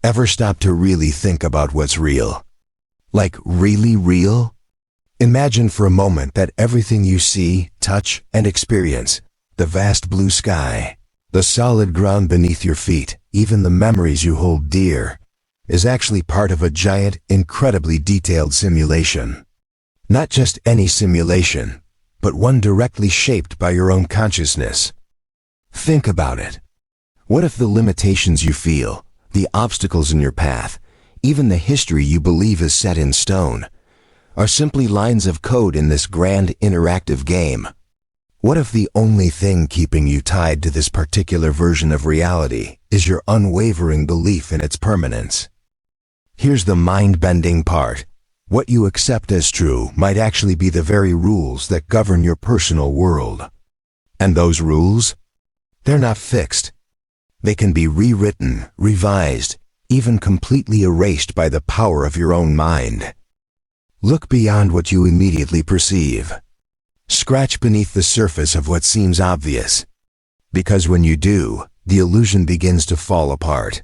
Ever stop to really think about what's real? Like really real? Imagine for a moment that everything you see, touch, and experience, the vast blue sky, the solid ground beneath your feet, even the memories you hold dear, is actually part of a giant, incredibly detailed simulation. Not just any simulation, but one directly shaped by your own consciousness. Think about it. What if the limitations you feel, the obstacles in your path, even the history you believe is set in stone, are simply lines of code in this grand interactive game? What if the only thing keeping you tied to this particular version of reality is your unwavering belief in its permanence? Here's the mind-bending part. What you accept as true might actually be the very rules that govern your personal world. And those rules? They're not fixed. They can be rewritten, revised, even completely erased by the power of your own mind. Look beyond what you immediately perceive. Scratch beneath the surface of what seems obvious. Because when you do, the illusion begins to fall apart.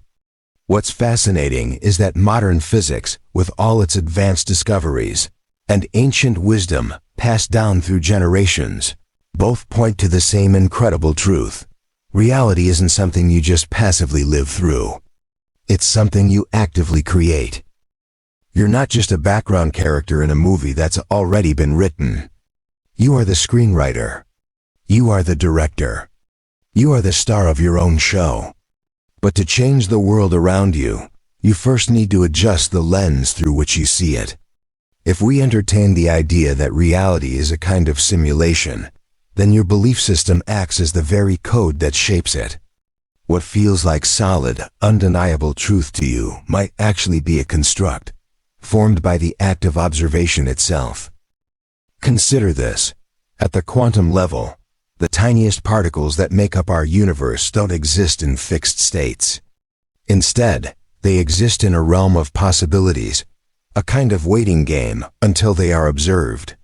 What's fascinating is that modern physics, with all its advanced discoveries, and ancient wisdom passed down through generations, both point to the same incredible truth. Reality isn't something you just passively live through. It's something you actively create. You're not just a background character in a movie that's already been written. You are the screenwriter. You are the director. You are the star of your own show. But to change the world around you, you first need to adjust the lens through which you see it. If we entertain the idea that reality is a kind of simulation, then your belief system acts as the very code that shapes it. What feels like solid, undeniable truth to you might actually be a construct, formed by the act of observation itself. Consider this. At the quantum level, the tiniest particles that make up our universe don't exist in fixed states. Instead, they exist in a realm of possibilities, a kind of waiting game until they are observed.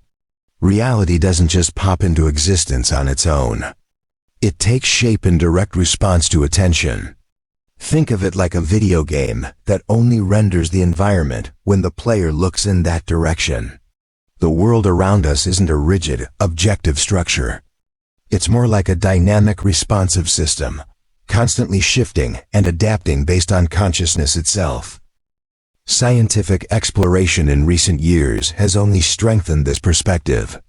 Reality doesn't just pop into existence on its own. It takes shape in direct response to attention. Think of it like a video game that only renders the environment when the player looks in that direction. The world around us isn't a rigid, objective structure. It's more like a dynamic, responsive system, constantly shifting and adapting based on consciousness itself. Scientific exploration in recent years has only strengthened this perspective.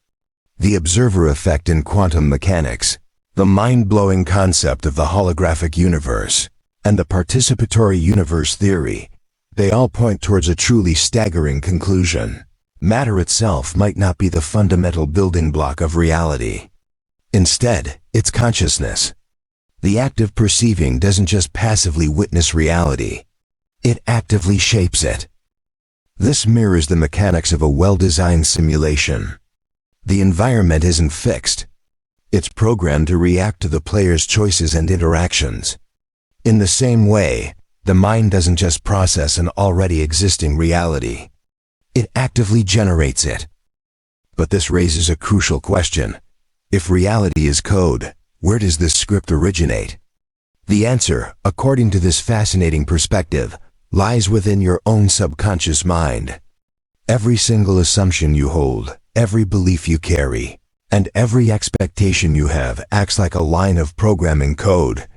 The observer effect in quantum mechanics, the mind-blowing concept of the holographic universe, and the participatory universe theory, they all point towards a truly staggering conclusion. Matter itself might not be the fundamental building block of reality. Instead, it's consciousness. The act of perceiving doesn't just passively witness reality. It actively shapes it. This mirrors the mechanics of a well-designed simulation. The environment isn't fixed. It's programmed to react to the player's choices and interactions. In the same way, the mind doesn't just process an already existing reality. It actively generates it. But this raises a crucial question. If reality is code, where does this script originate? The answer, according to this fascinating perspective, lies within your own subconscious mind. Every single assumption you hold, every belief you carry, and every expectation you have acts like a line of programming code,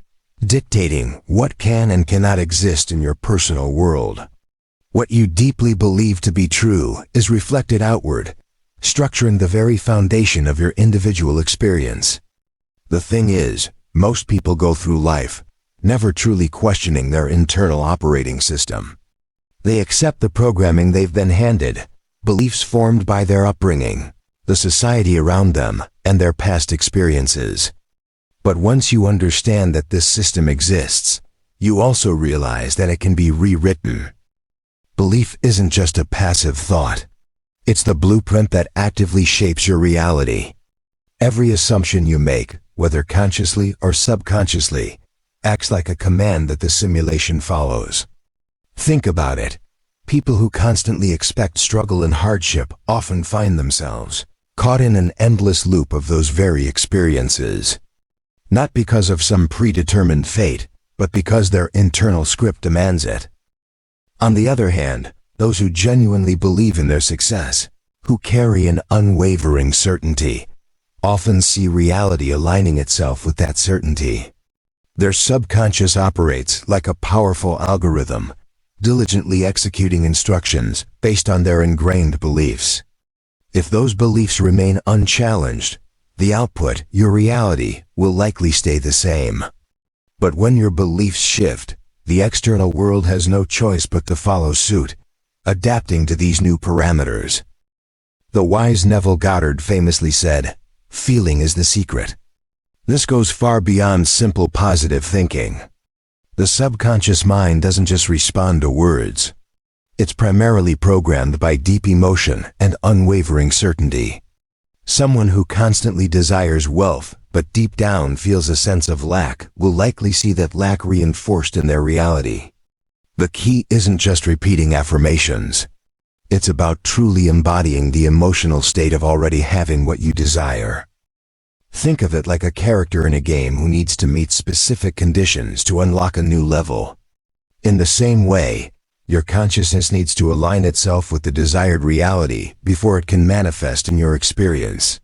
dictating what can and cannot exist in your personal world. What you deeply believe to be true is reflected outward, structuring the very foundation of your individual experience. The thing is, most people go through life, never truly questioning their internal operating system. They accept the programming they've been handed, beliefs formed by their upbringing, the society around them, and their past experiences. But once you understand that this system exists, you also realize that it can be rewritten. Belief isn't just a passive thought. It's the blueprint that actively shapes your reality. Every assumption you make, whether consciously or subconsciously, acts like a command that the simulation follows. Think about it. People who constantly expect struggle and hardship often find themselves caught in an endless loop of those very experiences. Not because of some predetermined fate, but because their internal script demands it. On the other hand, those who genuinely believe in their success, who carry an unwavering certainty, often see reality aligning itself with that certainty. Their subconscious operates like a powerful algorithm, diligently executing instructions based on their ingrained beliefs. If those beliefs remain unchallenged, the output, your reality, will likely stay the same. But when your beliefs shift, the external world has no choice but to follow suit, adapting to these new parameters. The wise Neville Goddard famously said, "Feeling is the secret." This goes far beyond simple positive thinking. The subconscious mind doesn't just respond to words. It's primarily programmed by deep emotion and unwavering certainty. Someone who constantly desires wealth but deep down feels a sense of lack will likely see that lack reinforced in their reality. The key isn't just repeating affirmations. It's about truly embodying the emotional state of already having what you desire. Think of it like a character in a game who needs to meet specific conditions to unlock a new level. In the same way, your consciousness needs to align itself with the desired reality before it can manifest in your experience.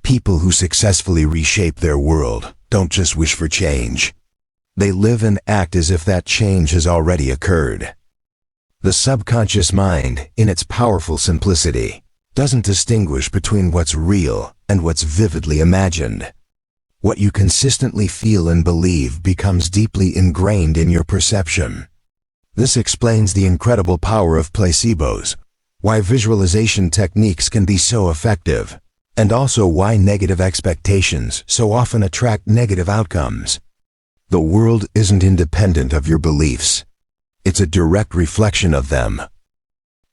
People who successfully reshape their world don't just wish for change. They live and act as if that change has already occurred. The subconscious mind, in its powerful simplicity, doesn't distinguish between what's real and what's vividly imagined. What you consistently feel and believe becomes deeply ingrained in your perception. This explains the incredible power of placebos, why visualization techniques can be so effective, and also why negative expectations so often attract negative outcomes. The world isn't independent of your beliefs. It's a direct reflection of them.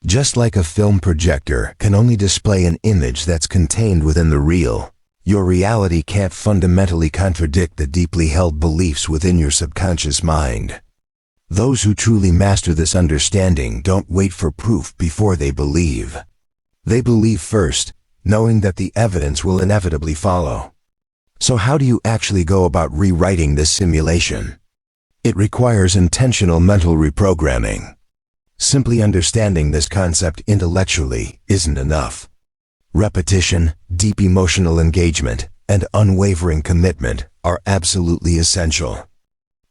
Just like a film projector can only display an image that's contained within the real, your reality can't fundamentally contradict the deeply held beliefs within your subconscious mind. Those who truly master this understanding don't wait for proof before they believe. They believe first, knowing that the evidence will inevitably follow. So how do you actually go about rewriting this simulation? It requires intentional mental reprogramming. Simply understanding this concept intellectually isn't enough. Repetition, deep emotional engagement, and unwavering commitment are absolutely essential.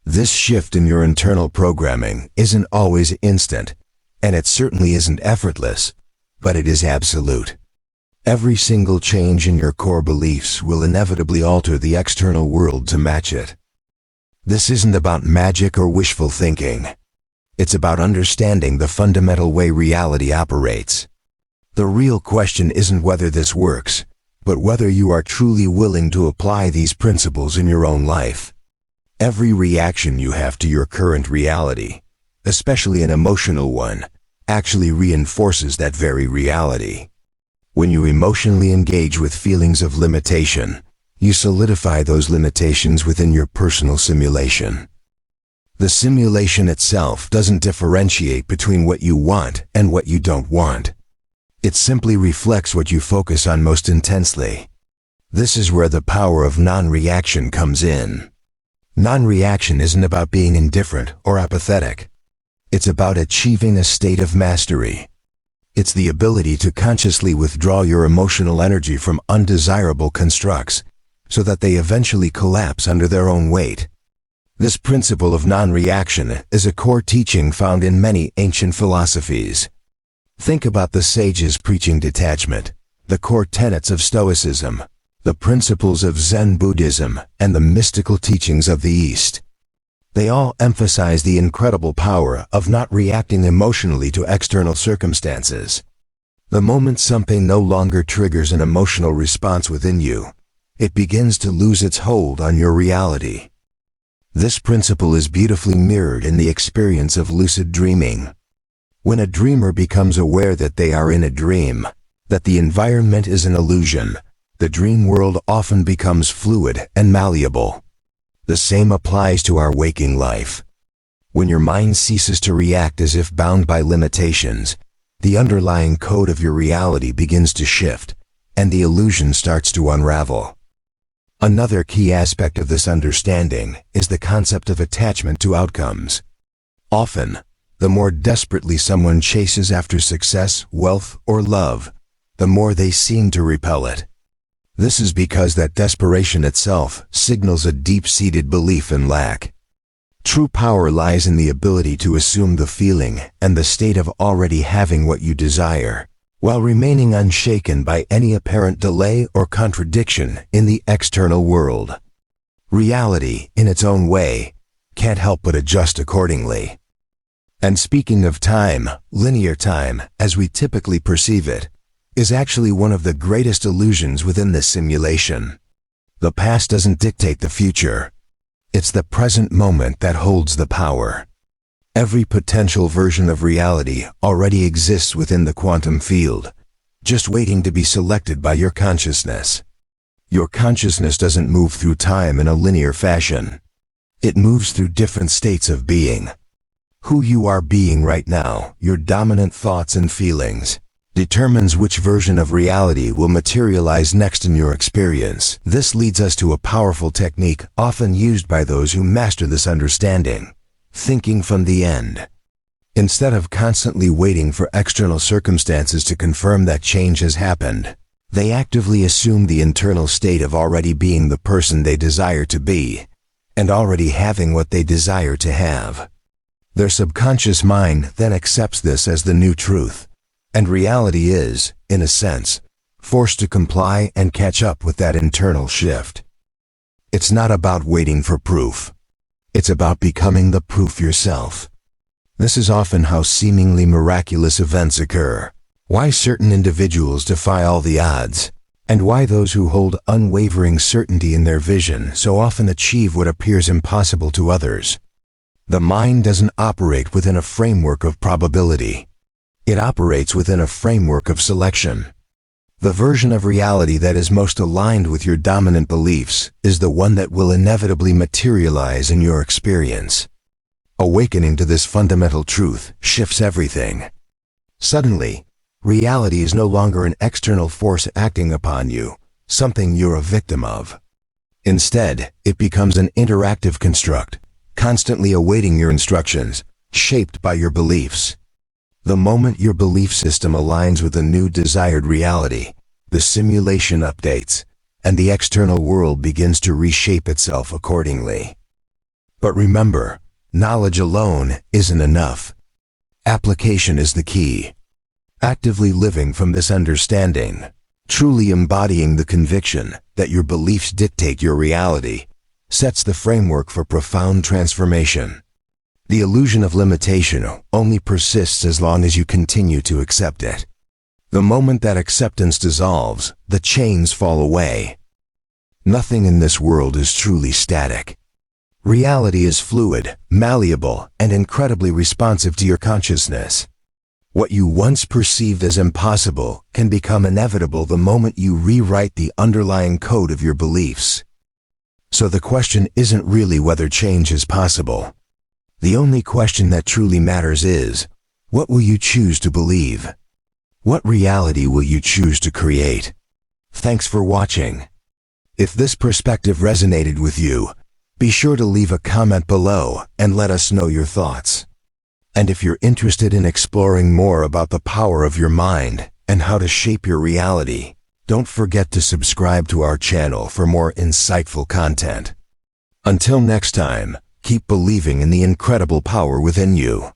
This shift in your internal programming isn't always instant, and it certainly isn't effortless, but it is absolute. Every single change in your core beliefs will inevitably alter the external world to match it. This isn't about magic or wishful thinking. It's about understanding the fundamental way reality operates. The real question isn't whether this works, but whether you are truly willing to apply these principles in your own life. Every reaction you have to your current reality, especially an emotional one, actually reinforces that very reality. When you emotionally engage with feelings of limitation, you solidify those limitations within your personal simulation. The simulation itself doesn't differentiate between what you want and what you don't want. It simply reflects what you focus on most intensely. This is where the power of non-reaction comes in. Non-reaction isn't about being indifferent or apathetic. It's about achieving a state of mastery. It's the ability to consciously withdraw your emotional energy from undesirable constructs so that they eventually collapse under their own weight. This principle of non-reaction is a core teaching found in many ancient philosophies. Think about the sages preaching detachment, the core tenets of Stoicism, the principles of Zen Buddhism, and the mystical teachings of the East. They all emphasize the incredible power of not reacting emotionally to external circumstances. The moment something no longer triggers an emotional response within you, it begins to lose its hold on your reality. This principle is beautifully mirrored in the experience of lucid dreaming. When a dreamer becomes aware that they are in a dream, that the environment is an illusion, the dream world often becomes fluid and malleable. The same applies to our waking life. When your mind ceases to react as if bound by limitations, the underlying code of your reality begins to shift, and the illusion starts to unravel. Another key aspect of this understanding is the concept of attachment to outcomes. Often, the more desperately someone chases after success, wealth, or love, the more they seem to repel it. This is because that desperation itself signals a deep-seated belief in lack. True power lies in the ability to assume the feeling and the state of already having what you desire, while remaining unshaken by any apparent delay or contradiction in the external world. Reality, in its own way, can't help but adjust accordingly. And speaking of time, linear time, as we typically perceive it, is actually one of the greatest illusions within this simulation. The past doesn't dictate the future. It's the present moment that holds the power. Every potential version of reality already exists within the quantum field, just waiting to be selected by your consciousness. Your consciousness doesn't move through time in a linear fashion. It moves through different states of being. Who you are being right now, your dominant thoughts and feelings, determines which version of reality will materialize next in your experience. This leads us to a powerful technique often used by those who master this understanding: thinking from the end. Instead of constantly waiting for external circumstances to confirm that change has happened, they actively assume the internal state of already being the person they desire to be, and already having what they desire to have. Their subconscious mind then accepts this as the new truth, and reality is, in a sense, forced to comply and catch up with that internal shift. It's not about waiting for proof. It's about becoming the proof yourself. This is often how seemingly miraculous events occur, why certain individuals defy all the odds, and why those who hold unwavering certainty in their vision so often achieve what appears impossible to others. The mind doesn't operate within a framework of probability. It operates within a framework of selection. The version of reality that is most aligned with your dominant beliefs is the one that will inevitably materialize in your experience. Awakening to this fundamental truth shifts everything. Suddenly, reality is no longer an external force acting upon you, something you're a victim of. Instead, it becomes an interactive construct, constantly awaiting your instructions, shaped by your beliefs. The moment your belief system aligns with a new desired reality, the simulation updates, and the external world begins to reshape itself accordingly. But remember, knowledge alone isn't enough. Application is the key. Actively living from this understanding, truly embodying the conviction that your beliefs dictate your reality, sets the framework for profound transformation. The illusion of limitation only persists as long as you continue to accept it. The moment that acceptance dissolves, the chains fall away. Nothing in this world is truly static. Reality is fluid, malleable, and incredibly responsive to your consciousness. What you once perceived as impossible can become inevitable the moment you rewrite the underlying code of your beliefs. So the question isn't really whether change is possible. The only question that truly matters is, what will you choose to believe? What reality will you choose to create? Thanks for watching. If this perspective resonated with you, be sure to leave a comment below and let us know your thoughts. And if you're interested in exploring more about the power of your mind and how to shape your reality, don't forget to subscribe to our channel for more insightful content. Until next time, keep believing in the incredible power within you.